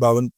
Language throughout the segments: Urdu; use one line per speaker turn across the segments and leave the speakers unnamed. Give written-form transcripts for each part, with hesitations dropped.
52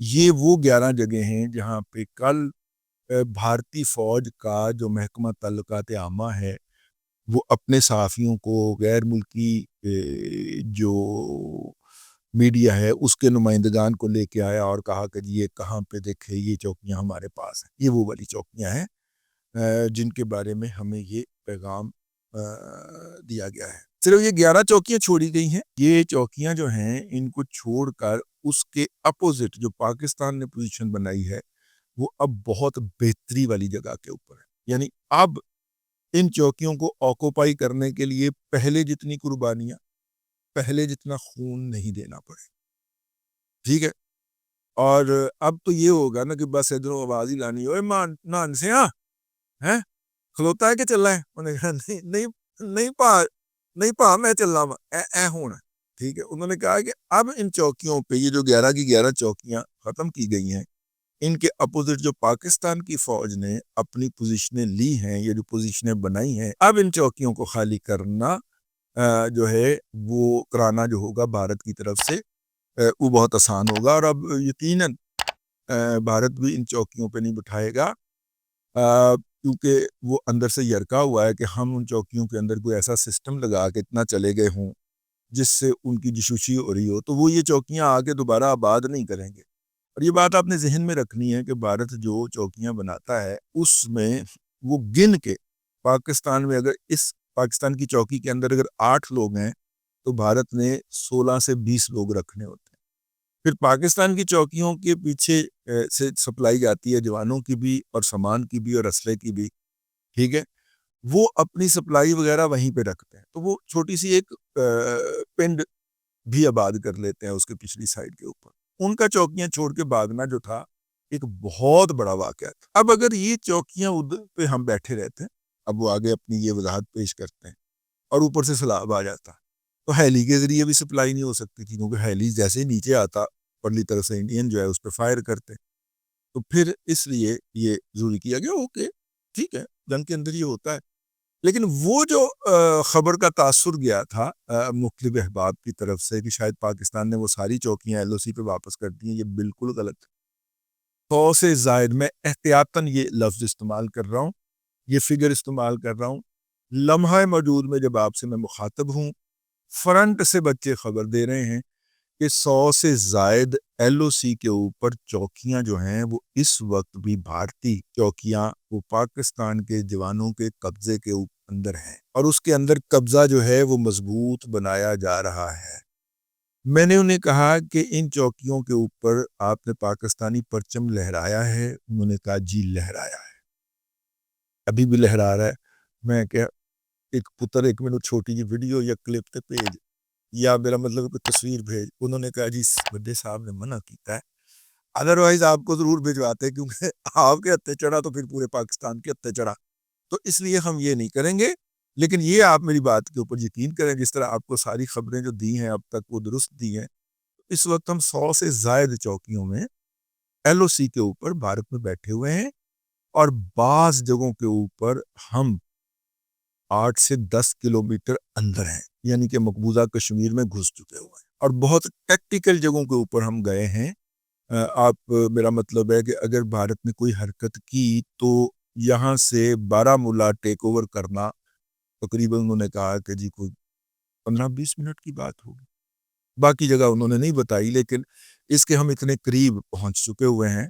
یہ وہ 11 جگہیں ہیں جہاں پہ کل بھارتی فوج کا جو محکمہ تعلقات عامہ ہے وہ اپنے صحافیوں کو، غیر ملکی جو میڈیا ہے اس کے نمائندگان کو لے کے آیا اور کہا کہ جی یہ کہاں پہ دیکھے، یہ چوکیاں ہمارے پاس ہیں، یہ وہ والی چوکیاں ہیں جن کے بارے میں ہمیں یہ پیغام دیا گیا ہے۔ صرف یہ 11 چوکیاں چھوڑی گئی ہیں، یہ چوکیاں جو ہیں ان کو چھوڑ کر اس کے اپوزٹ جو پاکستان نے پوزیشن بنائی ہے وہ اب بہت بہتری والی جگہ کے اوپر ہے۔ یعنی اب ان چوکیوں کو آکوپائی کرنے کے لیے پہلے جتنی قربانیاں، پہلے جتنا خون نہیں دینا پڑے، ٹھیک ہے۔ اور اب تو یہ ہوگا نا کہ بس ادھروں آواز ہی لانی ہے، نان سے ہیں کھلوتا ہے کہ چل رہا ہے، انہوں نے کہا نہیں پا میں چل رہا ہوں اے ہونا، ٹھیک ہے۔ انہوں نے کہا کہ اب ان چوکیوں پہ یہ جو 11 کی 11 چوکیاں ختم کی گئی ہیں، ان کے اپوزٹ جو پاکستان کی فوج نے اپنی پوزیشنیں لی ہیں، یہ جو پوزیشنیں بنائی ہیں، اب ان چوکیوں کو خالی کرنا جو ہے وہ کرانا جو ہوگا بھارت کی طرف سے وہ بہت آسان ہوگا، اور اب یقیناً بھارت بھی ان چوکیوں پہ نہیں بٹھائے گا کیونکہ وہ اندر سے یرکا ہوا ہے کہ ہم ان چوکیوں کے اندر کوئی ایسا سسٹم لگا کے اتنا چلے گئے ہوں جس سے ان کی جشوشی ہو رہی ہو تو وہ یہ چوکیاں آگے دوبارہ آباد نہیں کریں گے۔ اور یہ بات آپ نے ذہن میں رکھنی ہے کہ بھارت جو چوکیاں بناتا ہے اس میں وہ گن کے پاکستان میں اگر اس پاکستان کی چوکی کے اندر اگر 8 لوگ ہیں تو بھارت نے 16 سے 20 لوگ رکھنے ہوتے ہیں۔ پھر پاکستان کی چوکیوں کے پیچھے سے سپلائی جاتی ہے جوانوں کی بھی اور سامان کی بھی اور اسلحے کی بھی، ٹھیک ہے۔ وہ اپنی سپلائی وغیرہ وہیں پہ رکھتے ہیں تو وہ چھوٹی سی ایک پنڈ بھی آباد کر لیتے ہیں اس کے پچھلی سائڈ کے اوپر۔ ان کا چوکیاں چھوڑ کے بھاگنا جو تھا ایک بہت بڑا واقعہ تھا۔ اب اگر یہ چوکیاں ادھر پہ ہم بیٹھے رہتے ہیں، اب وہ آگے اپنی یہ وضاحت پیش کرتے ہیں اور اوپر سے سیلاب آ جاتا تو ہیلی کے ذریعے بھی سپلائی نہیں ہو سکتی تھی، کیونکہ ہیلی جیسے نیچے آتا پرلی طرف سے انڈین جو ہے اس پہ فائر کرتے، تو پھر اس لیے یہ ضروری کیا گیا۔ اوکے ٹھیک ہے، جنگ کے اندر یہ ہوتا ہے، لیکن وہ جو خبر کا تاثر گیا تھا مختلف احباب کی طرف سے کہ شاید پاکستان نے وہ ساری چوکیاں ایل او سی پہ واپس کر دی ہیں، یہ بالکل غلط۔ 100 سے زائد، میں احتیاطاً یہ لفظ استعمال کر رہا ہوں، یہ فگر استعمال کر رہا ہوں، لمحہ موجود میں جب آپ سے میں مخاطب ہوں، فرنٹ سے بچے خبر دے رہے ہیں کہ 100 سے زائد ایل او سی کے اوپر چوکیاں جو ہیں وہ اس وقت بھی بھارتی چوکیاں وہ پاکستان کے جوانوں کے قبضے کے اندر ہیں، اور اس کے اندر قبضہ جو ہے وہ مضبوط بنایا جا رہا ہے۔ میں نے انہیں کہا کہ ان چوکیوں کے اوپر آپ نے پاکستانی پرچم لہرایا ہے؟ انہوں نے کہا جی لہرایا ہے، ابھی بھی لہرا رہا ہے۔ میں کیا ایک پتر 1 منٹ چھوٹی جی ویڈیو یا کلپ تے بھیج، یا میرا مطلب کوئی تصویر بھیج۔ انہوں نے کہا جی بڑے صاحب نے منع کیتا ہے، ادروائز آپ کو ضرور بھیجواتے کیونکہ آپ کے ہتھے چڑھا تو پھر پورے پاکستان کے ہتھے چڑھا، تو اس لیے ہم یہ نہیں کریں گے۔ لیکن یہ آپ میری بات کے اوپر یقین کریں، جس طرح آپ کو ساری خبریں جو دی ہیں اب تک وہ درست دی ہیں، اس وقت ہم 100 سے زائد چوکیوں میں ایل او سی کے اوپر بھارت میں بیٹھے ہوئے ہیں، اور بعض جگہوں کے اوپر ہم 8 سے 10 کلومیٹر اندر ہیں، یعنی کہ مقبوضہ کشمیر میں گھس چکے ہوئے ہیں، اور بہت ٹیکٹیکل جگہوں کے اوپر ہم گئے ہیں۔ آپ میرا مطلب ہے کہ اگر بھارت نے کوئی حرکت کی تو یہاں سے بارہمولہ ٹیک اوور کرنا تقریباً انہوں نے کہا کہ جی کوئی 15-20 منٹ کی بات ہوگی، باقی جگہ انہوں نے نہیں بتائی، لیکن اس کے ہم اتنے قریب پہنچ چکے ہوئے ہیں۔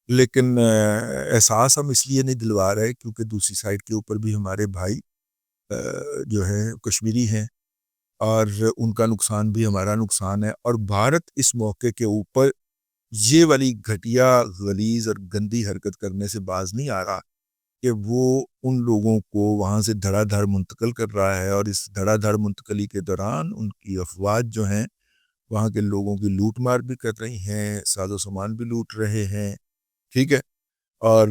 لیکن احساس ہم اس لیے نہیں دلوا رہے کیونکہ دوسری سائڈ کے اوپر بھی ہمارے بھائی جو ہے کشمیری ہیں، اور ان کا نقصان بھی ہمارا نقصان ہے، اور بھارت اس موقع کے اوپر یہ والی گھٹیا غلیظ اور گندی حرکت کرنے سے باز نہیں آ رہا کہ وہ ان لوگوں کو وہاں سے دھڑا دھڑ منتقل کر رہا ہے، اور اس دھڑا دھڑ منتقلی کے دوران ان کی افواج جو ہیں وہاں کے لوگوں کی لوٹ مار بھی کر رہی ہیں، ساز و سامان بھی لوٹ رہے ہیں، ٹھیک ہے۔ اور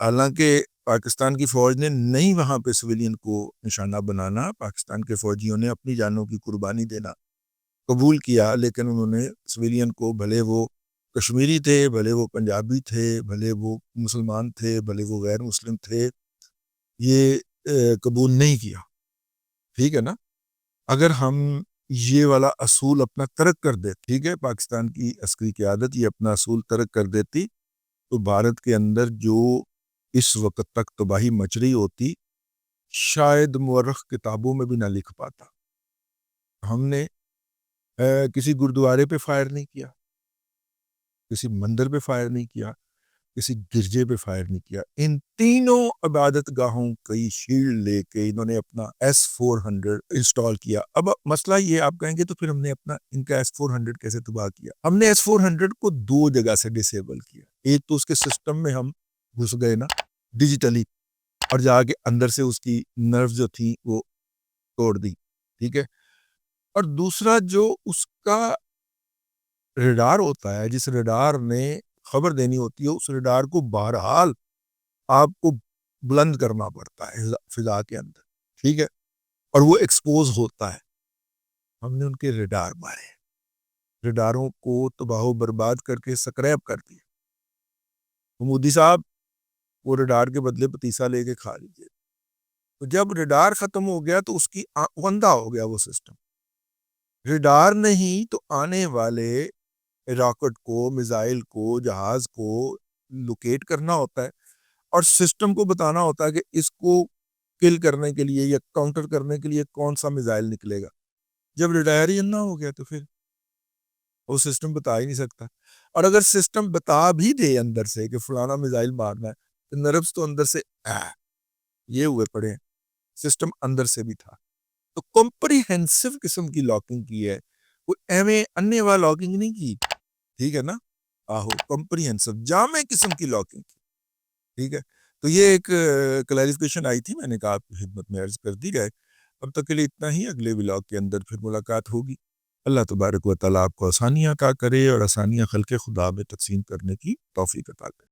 حالانکہ پاکستان کی فوج نے نہیں وہاں پہ سویلین کو نشانہ بنانا، پاکستان کے فوجیوں نے اپنی جانوں کی قربانی دینا قبول کیا، لیکن انہوں نے سویلین کو، بھلے وہ کشمیری تھے، بھلے وہ پنجابی تھے، بھلے وہ مسلمان تھے، بھلے وہ غیر مسلم تھے، یہ قبول نہیں کیا، ٹھیک ہے نا۔ اگر ہم یہ والا اصول اپنا ترک کر دیتی، ٹھیک ہے، پاکستان کی عسکری قیادت یہ اپنا اصول ترک کر دیتی تو بھارت کے اندر جو اس وقت تک تباہی مچ رہی ہوتی شاید مورخ کتابوں میں بھی نہ لکھ پاتا۔ ہم نے کسی گردوارے پہ فائر نہیں کیا، کسی مندر پہ فائر نہیں کیا، کسی گرجے پہ فائر نہیں کیا، ان تینوں عبادت گاہوں کی شیلڈ لے کے انہوں نے اپنا S-400 انسٹال کیا۔ اب مسئلہ یہ آپ کہیں گے تو پھر ہم نے اپنا ان کا S-400 کیسے تباہ کیا؟ ہم نے S-400 کو دو جگہ سے ڈسیبل کیا، ایک تو اس کے سسٹم میں ہم گھس گئے نا ڈیجیٹلی، اور جا کے اندر سے اس کی نرو جو تھی وہ توڑ دی، ٹھیک ہے، اور دوسرا جو اس کا ریڈار ہوتا ہے، جس ریڈار نے خبر دینی ہوتی ہے، اس ریڈار کو بہرحال آپ کو بلند کرنا پڑتا ہے فضا کے اندر، ٹھیک ہے، اور وہ ایکسپوز ہوتا ہے۔ ہم نے ان کے ریڈار مارے، ریڈاروں کو تباہ و برباد کر کے سکریپ کر دیا۔ مودی صاحب وہ ریڈار کے بدلے پتیسا لے کے کھا لیجیے۔ تو جب ریڈار ختم ہو گیا تو اس کی گندا ہو گیا وہ سسٹم، ریڈار نہیں تو آنے والے راکٹ کو، میزائل کو، جہاز کو لوکیٹ کرنا ہوتا ہے اور سسٹم کو بتانا ہوتا ہے کہ اس کو کل کرنے کے لیے یا کاؤنٹر کرنے کے لیے کون سا میزائل نکلے گا۔ جب ریڈار ہی نہ ہو گیا تو پھر وہ سسٹم بتا ہی نہیں سکتا، اور اگر سسٹم بتا بھی دے اندر سے کہ فلانا میزائل مارنا ہے تو نربس تو اندر سے یہ ہوئے پڑے ہیں، سسٹم اندر سے بھی تھا۔ تو کمپریہنسو قسم کی لاکنگ کی ہے، وہ ایویں انے والا لاکنگ نہیں کی، ٹھیک ہے نا، کمپریہنسو جامع قسم کی لاکنگ کی، ٹھیک ہے۔ تو یہ ایک کلیریفیکیشن آئی تھی، میں نے کہا آپ کی خدمت میں عرض کر دی جائے۔ اب تک کے لیے اتنا ہی، اگلے ولاگ کے اندر پھر ملاقات ہوگی۔ اللہ تبارک و تعالیٰ آپ کو آسانیاں عطا کرے اور آسانیاں خلق خدا میں تقسیم کرنے کی توفیق عطا کرے۔